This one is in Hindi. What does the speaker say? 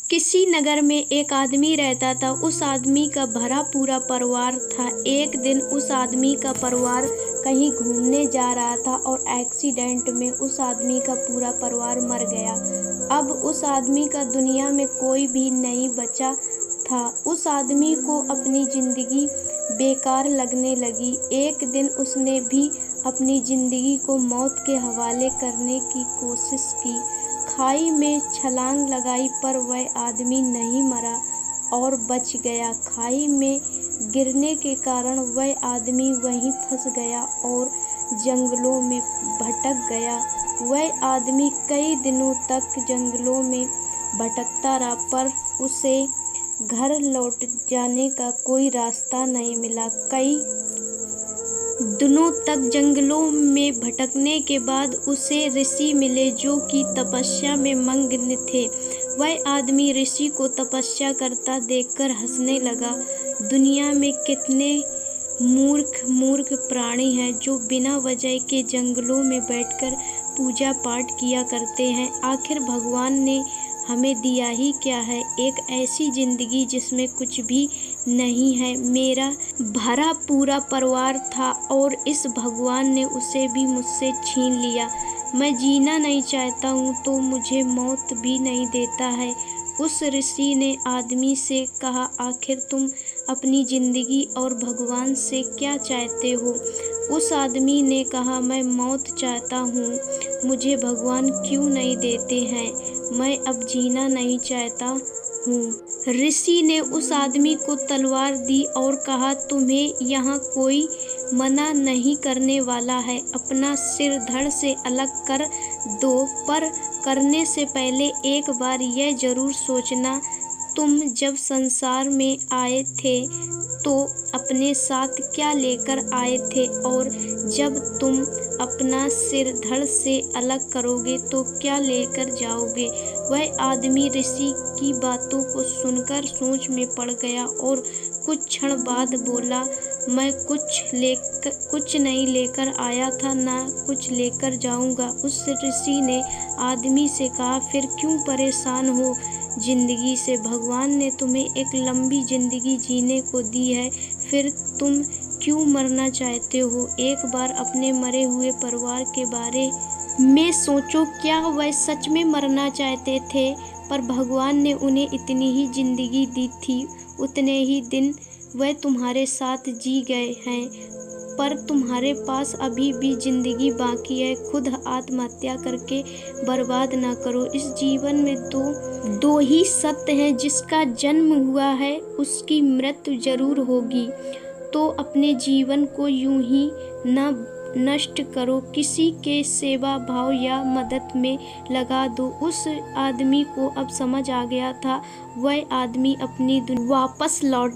किसी नगर में एक आदमी रहता था। उस आदमी का भरा पूरा परिवार था। एक दिन उस आदमी का परिवार कहीं घूमने जा रहा था और एक्सीडेंट में उस आदमी का पूरा परिवार मर गया। अब उस आदमी का दुनिया में कोई भी नहीं बचा था। उस आदमी को अपनी ज़िंदगी बेकार लगने लगी। एक दिन उसने भी अपनी ज़िंदगी को मौत के हवाले करने की कोशिश की। खाई में छलांग लगाई पर वह आदमी नहीं मरा और बच गया। खाई में गिरने के कारण वह आदमी वहीं फंस गया और जंगलों में भटक गया। वह आदमी कई दिनों तक जंगलों में भटकता रहा पर उसे घर लौट जाने का कोई रास्ता नहीं मिला। कई दिनों तक जंगलों में भटकने के बाद उसे ऋषि मिले जो कि तपस्या में मग्न थे। वह आदमी ऋषि को तपस्या करता देखकर हंसने लगा। दुनिया में कितने मूर्ख प्राणी हैं जो बिना वजह के जंगलों में बैठकर पूजा पाठ किया करते हैं। आखिर भगवान ने हमें दिया ही क्या है? एक ऐसी जिंदगी जिसमें कुछ भी नहीं है। मेरा भरा पूरा परिवार था और इस भगवान ने उसे भी मुझसे छीन लिया। मैं जीना नहीं चाहता हूँ तो मुझे मौत भी नहीं देता है। उस ऋषि ने आदमी से कहा, आखिर तुम अपनी जिंदगी और भगवान से क्या चाहते हो? उस आदमी ने कहा, मैं मौत चाहता हूँ। मुझे भगवान क्यों नहीं देते हैं? मैं अब जीना नहीं चाहता हूँ। ऋषि ने उस आदमी को तलवार दी और कहा, तुम्हें यहाँ कोई मना नहीं करने वाला है। अपना सिर धड़ से अलग कर दो, पर करने से पहले एक बार यह जरूर सोचना, तुम जब संसार में आए थे तो अपने साथ क्या लेकर आए थे और जब तुम अपना सिर धड़ से अलग करोगे तो क्या लेकर जाओगे? वह आदमी ऋषि की बातों को सुनकर सोच में पड़ गया और कुछ क्षण बाद बोला, मैं कुछ नहीं लेकर आया था, ना कुछ लेकर जाऊंगा। उस ऋषि ने आदमी से कहा, फिर क्यों परेशान हो जिंदगी से? भगवान ने तुम्हें एक लंबी जिंदगी जीने को दी है, फिर तुम क्यों मरना चाहते हो? एक बार अपने मरे हुए परिवार के बारे में सोचो, क्या वह सच में मरना चाहते थे? पर भगवान ने उन्हें इतनी ही जिंदगी दी थी, उतने ही दिन वह तुम्हारे साथ जी गए हैं, पर तुम्हारे पास अभी भी जिंदगी बाकी है। खुद आत्महत्या करके बर्बाद ना करो। इस जीवन में दो ही सत्य हैं, जिसका जन्म हुआ है उसकी मृत्यु जरूर होगी। तो अपने जीवन को यूं ही न नष्ट करो, किसी के सेवा भाव या मदद में लगा दो। उस आदमी को अब समझ आ गया था। वह आदमी अपनी दुनिया वापस लौट